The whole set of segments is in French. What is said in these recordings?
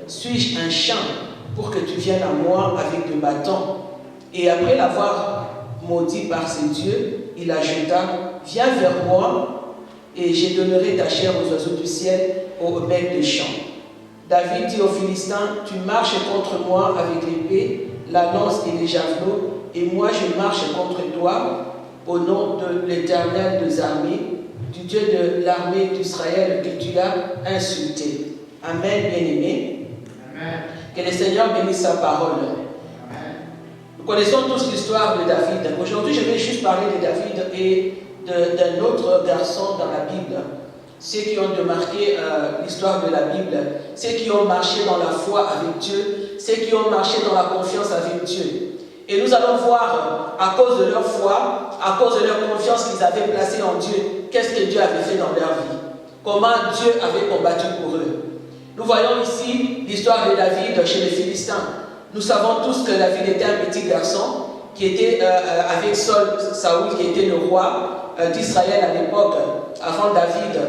suis-je un chien pour que tu viennes à moi avec le bâton? Et après l'avoir maudit par ses dieux, il ajouta, viens vers moi et je donnerai ta chair aux oiseaux du ciel, aux bêtes des champs. David dit aux Philistins, tu marches contre moi avec l'épée, la lance et les javelots, et moi je marche contre toi au nom de l'Éternel des armées, du Dieu de l'armée d'Israël que tu as insulté. Amen, bien-aimé. Que le Seigneur bénisse sa parole. Nous connaissons tous l'histoire de David. Aujourd'hui, je vais juste parler de David et d'un autre garçon dans la Bible. Ceux qui ont remarqué l'histoire de la Bible, ceux qui ont marché dans la foi avec Dieu, ceux qui ont marché dans la confiance avec Dieu. Et nous allons voir, à cause de leur foi, à cause de leur confiance qu'ils avaient placée en Dieu, qu'est-ce que Dieu avait fait dans leur vie. Comment Dieu avait combattu pour eux. Nous voyons ici l'histoire de David chez les Philistins. Nous savons tous que David était un petit garçon qui était avec Saoul, qui était le roi d'Israël à l'époque, avant David.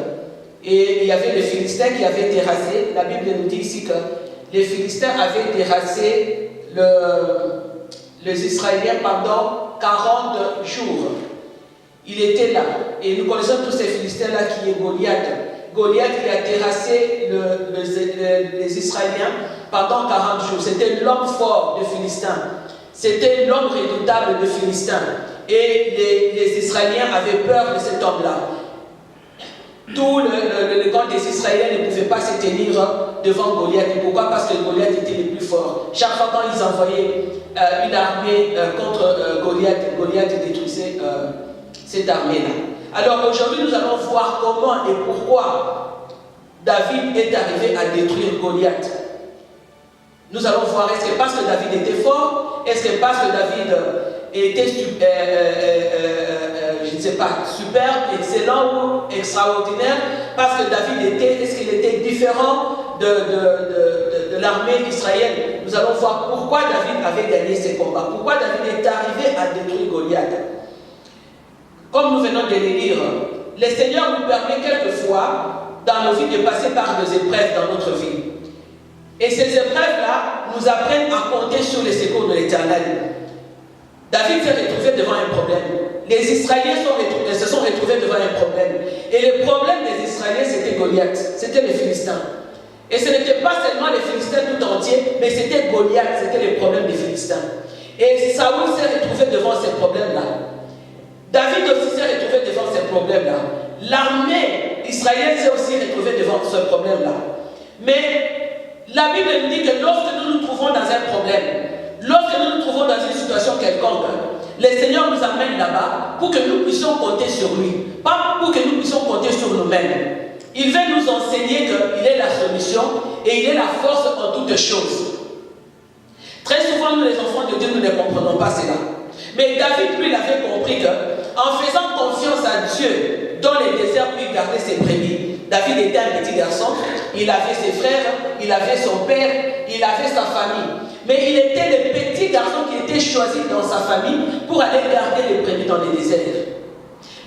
Et il y avait les Philistins qui avaient terrassé. La Bible nous dit ici que les Philistins avaient terrassé les Israéliens pendant 40 jours. Il était là. Et nous connaissons tous ces Philistins-là qui est Goliath. Goliath qui a terrassé les Israéliens pendant 40 jours. C'était l'homme fort de Philistins. C'était l'homme redoutable de Philistins. Et les Israéliens avaient peur de cet homme-là. Tout le camp des Israéliens ne pouvait pas se tenir devant Goliath. Et pourquoi? Parce que Goliath était le plus fort. Chaque fois quand ils envoyaient une armée contre Goliath, Goliath détruisait cette armée-là. Alors aujourd'hui, nous allons voir comment et pourquoi David est arrivé à détruire Goliath. Nous allons voir, est-ce que parce que David était fort? Est-ce que parce que David était je ne sais pas, super, excellent ou extraordinaire? Parce que David était, est-ce qu'il était différent de l'armée d'Israël? Nous allons voir pourquoi David avait gagné ces combats. Pourquoi David est arrivé à détruire Goliath. Comme nous venons de les lire, le Seigneur nous permet quelquefois dans nos vies de passer par des épreuves dans notre vie. Et ces épreuves-là nous apprennent à compter sur les secours de l'Éternel. David s'est retrouvé devant un problème. Les Israéliens se sont retrouvés devant un problème. Et le problème des Israéliens, c'était Goliath. C'était les Philistins. Et ce n'était pas seulement les Philistins tout entiers, mais c'était Goliath, c'était le problème des Philistins. Et Saoul s'est retrouvé devant ces problèmes-là. David aussi s'est retrouvé devant ces problèmes-là. L'armée israélienne s'est aussi retrouvée devant ce problème-là. Mais la Bible nous dit que lorsque nous nous trouvons dans un problème, lorsque nous nous trouvons dans une situation quelconque, le Seigneur nous amène là-bas pour que nous puissions compter sur lui, pas pour que nous puissions compter sur nous-mêmes. Il veut nous enseigner qu'il est la solution et il est la force en toutes choses. Très souvent, nous les enfants de Dieu, nous ne comprenons pas cela. Mais David, lui, il avait compris qu'en faisant confiance à Dieu dans les déserts pour y garder ses brebis, David était un petit garçon, il avait ses frères, il avait son père, il avait sa famille. Mais il était le petit garçon qui était choisi dans sa famille pour aller garder les brebis dans les déserts.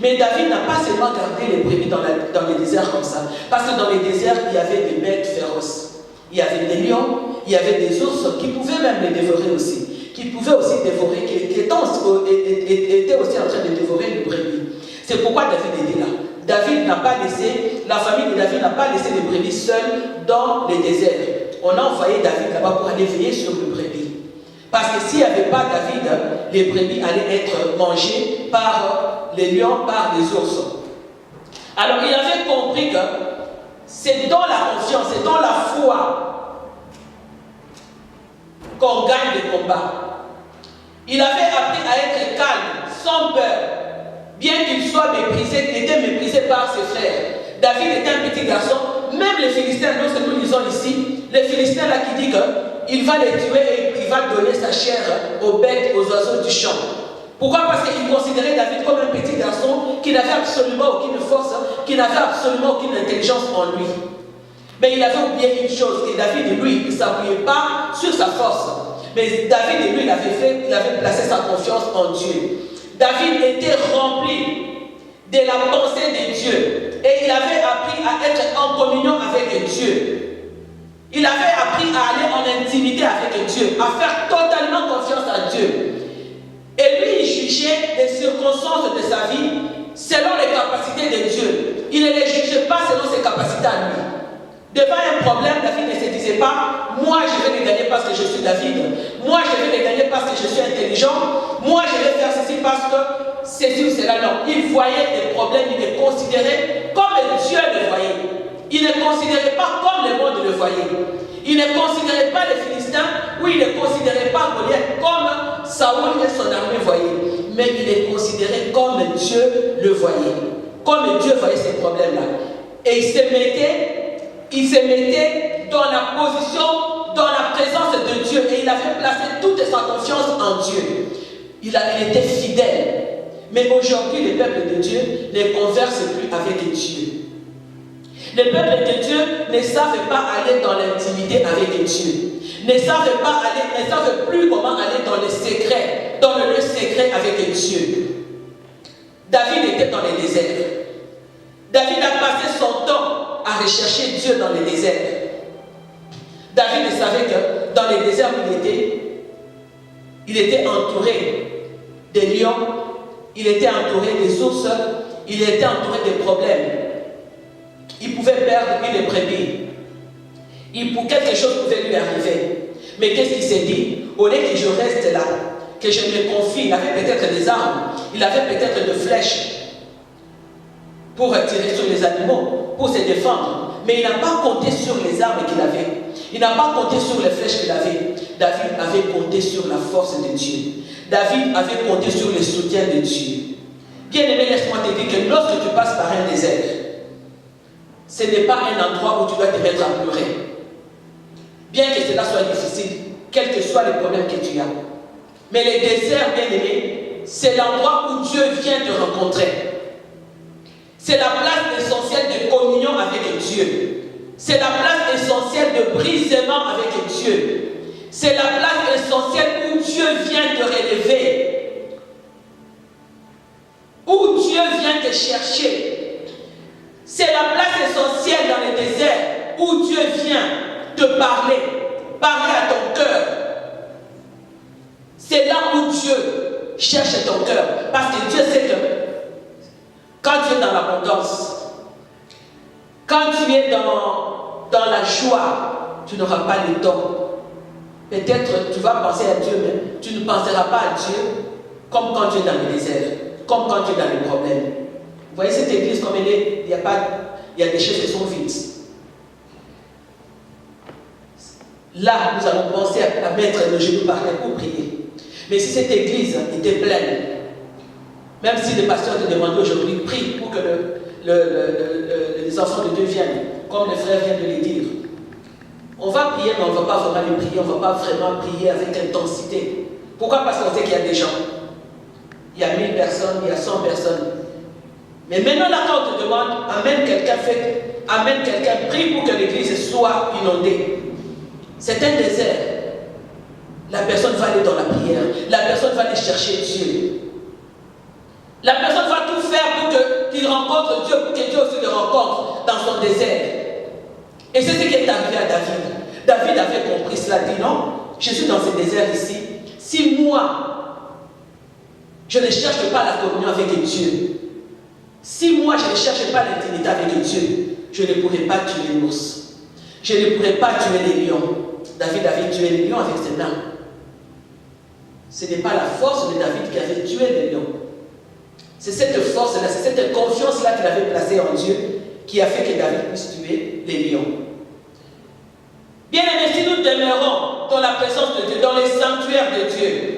Mais David n'a pas seulement gardé les brebis dans les déserts comme ça. Parce que dans les déserts, il y avait des bêtes féroces. Il y avait des lions, il y avait des ours qui pouvaient même les dévorer aussi. Qui pouvaient aussi dévorer, qui étaient aussi en train de dévorer les brebis. C'est pourquoi David était là. David n'a pas laissé, la famille de David n'a pas laissé les brebis seules dans les déserts. On a envoyé David là-bas pour aller veiller sur les brebis. Parce que s'il n'y avait pas David, les brebis allaient être mangées par les lions, par les ours. Alors il avait compris que c'est dans la confiance, c'est dans la foi qu'on gagne les combats. Il avait appris à être calme, sans peur, bien qu'il soit méprisé, qu'il était méprisé par ses frères. David était un petit garçon, même les Philistins, lorsque nous lisons ici, les Philistins là qui disent qu'il va les tuer et il va donner sa chair aux bêtes, aux oiseaux du champ. Pourquoi? Parce qu'il considérait David comme un petit garçon qui n'avait absolument aucune force, qui n'avait absolument aucune intelligence en lui. Mais il avait oublié une chose, que David, lui, il ne s'appuyait pas sur sa force. Mais David, lui, il avait placé sa confiance en Dieu. David était rempli de la pensée de Dieu. Et il avait appris à être en communion avec Dieu. Il avait appris appris à aller en intimité avec Dieu, à faire totalement confiance à Dieu. Et lui, il jugeait les circonstances de sa vie selon les capacités de Dieu. Il ne les jugeait pas selon ses capacités à lui. Devant un problème, David ne se disait pas, moi je vais les gagner parce que je suis David, moi je vais les gagner parce que je suis intelligent, moi je vais faire ceci parce que ceci ou cela. Non, il voyait des problèmes, il les considérait comme Dieu le voyait. Il ne considérait pas comme le monde le voyait. Il ne considérait pas les Philistins, ou il ne considérait pas Goliath comme Saoul et son armée voyaient. Mais il les considérait comme Dieu le voyait. Comme Dieu voyait ces problèmes-là. Et il se mettait dans la position, dans la présence de Dieu. Et il avait placé toute sa confiance en Dieu. Il était fidèle. Mais aujourd'hui, le peuple de Dieu ne converse plus avec Dieu. Les peuples de Dieu ne savent pas aller dans l'intimité avec Dieu. Ne savent plus comment aller dans le secret, dans le lieu secret avec Dieu. David était dans les déserts. David a passé son temps à rechercher Dieu dans les déserts. David savait que dans les déserts où il était entouré des lions, il était entouré des ours, il était entouré des problèmes. Il pouvait perdre une brebis. Quelque chose pouvait lui arriver. Mais qu'est-ce qu'il s'est dit? Au lieu que je reste là, que je me confie, il avait peut-être des armes, il avait peut-être des flèches pour tirer sur les animaux, pour se défendre. Mais il n'a pas compté sur les armes qu'il avait. Il n'a pas compté sur les flèches qu'il avait. David avait compté sur la force de Dieu. David avait compté sur le soutien de Dieu. Bien-aimé, laisse-moi te dire que lorsque tu passes par un désert, ce n'est pas un endroit où tu dois te mettre à pleurer. Bien que cela soit difficile, quels que soient les problèmes que tu as. Mais les déserts, bien-aimés, c'est l'endroit où Dieu vient te rencontrer. C'est la place essentielle de communion avec Dieu. C'est la place essentielle de brisement avec Dieu. C'est la place essentielle où Dieu vient te relever. Où Dieu vient te chercher. C'est la place essentielle dans le désert où Dieu vient te parler à ton cœur. C'est là où Dieu cherche ton cœur. Parce que Dieu sait que quand tu es dans l'abondance, quand tu es dans la joie, tu n'auras pas le temps. Peut-être tu vas penser à Dieu, mais tu ne penseras pas à Dieu comme quand tu es dans le désert, comme quand tu es dans les problèmes. Vous voyez cette église comme elle est, il y a des choses qui sont vides. Là, nous allons penser à mettre nos genoux par terre pour prier. Mais si cette église était pleine, même si le pasteur te demandait aujourd'hui, prie pour que les enfants de Dieu viennent, comme le frère vient de le dire. On va prier, mais on ne va pas vraiment les prier, on ne va pas vraiment prier avec intensité. Pourquoi? Parce qu'on sait qu'il y a des gens. Il y a 1000 personnes, il y a 100 personnes. Mais maintenant, là, quand on te demande, amène quelqu'un, prie pour que l'église soit inondée. C'est un désert. La personne va aller dans la prière. La personne va aller chercher Dieu. La personne va tout faire pour qu'il rencontre Dieu, pour que Dieu aussi le rencontre dans son désert. Et c'est ce qui est arrivé à David. David avait compris cela, dit non, je suis dans ce désert ici. Si moi, je ne cherche pas la communion avec Dieu, si moi je ne cherche pas l'intimité avec Dieu, je ne pourrai pas tuer l'ours. Je ne pourrai pas tuer les lions. David avait tué les lions avec ses mains. Ce n'est pas la force de David qui avait tué les lions. C'est cette force-là, c'est cette confiance-là qu'il avait placée en Dieu qui a fait que David puisse tuer les lions. Bien aimés, si nous demeurons dans la présence de Dieu, dans les sanctuaires de Dieu,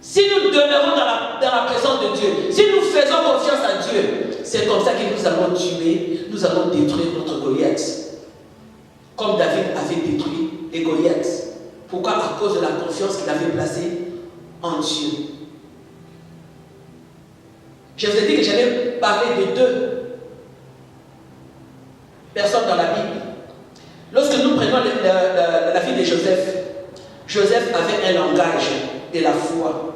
si nous demeurons dans la présence de Dieu, si nous faisons confiance à Dieu, c'est comme ça que nous allons tuer, nous allons détruire notre Goliath. Comme David avait détruit les Goliaths. Pourquoi? À cause de la confiance qu'il avait placée en Dieu. Je vous ai dit que j'allais parler de deux personnes dans la Bible. Lorsque nous prenons la vie de Joseph, Joseph avait un langage de la foi.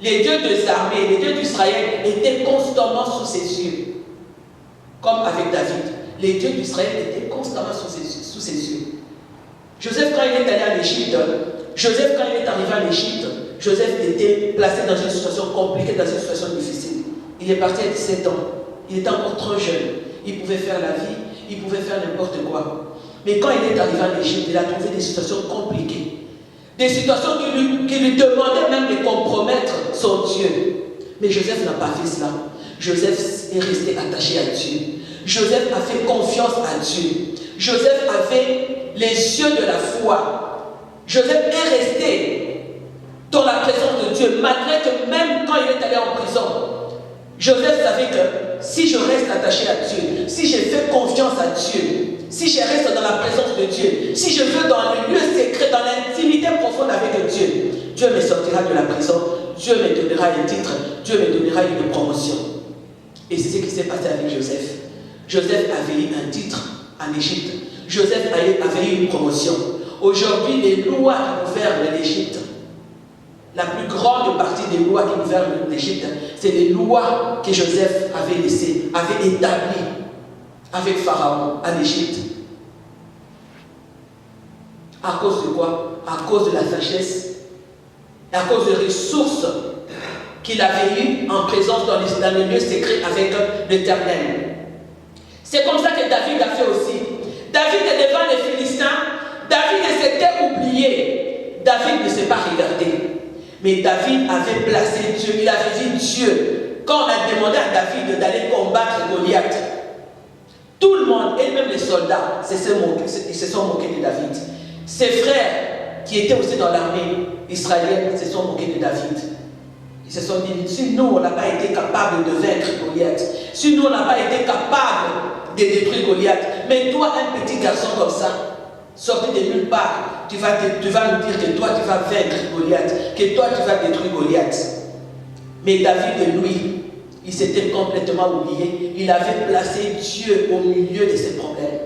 Les dieux des armées, les dieux d'Israël étaient constamment sous ses yeux. Comme avec David, les dieux d'Israël étaient constamment sous ses yeux. Joseph, quand il est allé en Égypte, Joseph, quand il est arrivé en Égypte, Joseph était placé dans une situation compliquée, dans une situation difficile. Il est parti à 17 ans. Il était encore trop jeune. Il pouvait faire la vie, il pouvait faire n'importe quoi. Mais quand il est arrivé en Égypte, il a trouvé des situations compliquées. Des situations qui lui demandaient même de compromettre son Dieu. Mais Joseph n'a pas fait cela. Joseph est resté attaché à Dieu. Joseph a fait confiance à Dieu. Joseph avait les yeux de la foi. Joseph est resté dans la présence de Dieu, malgré que même quand il est allé en prison, Joseph savait que si je reste attaché à Dieu, si je fais confiance à Dieu, si je reste dans la présence de Dieu, si je veux dans le lieu secret, dans l'intimité profonde avec Dieu, Dieu me sortira de la prison, Dieu me donnera un titre, Dieu me donnera une promotion. Et c'est ce qui s'est passé avec Joseph. Joseph avait eu un titre en Égypte. Joseph avait eu une promotion. Aujourd'hui, les lois qui gouvernent l'Égypte, la plus grande partie des lois qui gouvernent l'Égypte, c'est les lois que Joseph avait laissées, avait établies avec Pharaon en Égypte. À cause de quoi? À cause de la sagesse, à cause des ressources qu'il avait eues en présence dans le lieu secret avec l'Éternel. C'est comme ça que David a fait aussi. David est devant les Philistins. David s'était oublié. David ne s'est pas regardé. Mais David avait placé Dieu. Il avait vu Dieu. Quand on a demandé à David d'aller combattre Goliath, tout le monde, et même les soldats, ils se sont moqués de David. Ses frères, qui étaient aussi dans l'armée israélienne, se sont moqués de David. Ils se sont dit, si nous, on n'a pas été capable de vaincre Goliath, si nous, on n'a pas été capable de détruire Goliath, mais toi, un petit garçon comme ça, sorti de nulle part, tu vas nous dire que toi, tu vas vaincre Goliath, que toi, tu vas détruire Goliath. Mais David, lui, il s'était complètement oublié. Il avait placé Dieu au milieu de ses problèmes.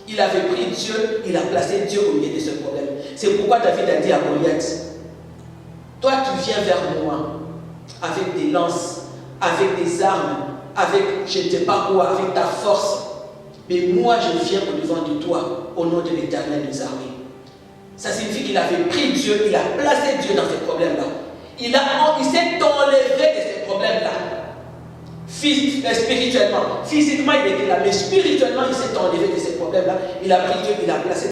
Il avait pris Dieu, il a placé Dieu au milieu de ses problèmes. C'est pourquoi David a dit à Goliath, toi tu viens vers moi avec des lances, avec des armes, avec je ne sais pas quoi, avec ta force. Mais moi je viens au devant de toi au nom de l'Éternel des armées. Ça signifie qu'il avait pris Dieu, il a placé Dieu dans ces problèmes-là. Il s'est enlevé de ces problèmes-là. Spirituellement. Physiquement, il était là, mais spirituellement, il s'est enlevé de ces problèmes-là. Il a pris Dieu, il a placé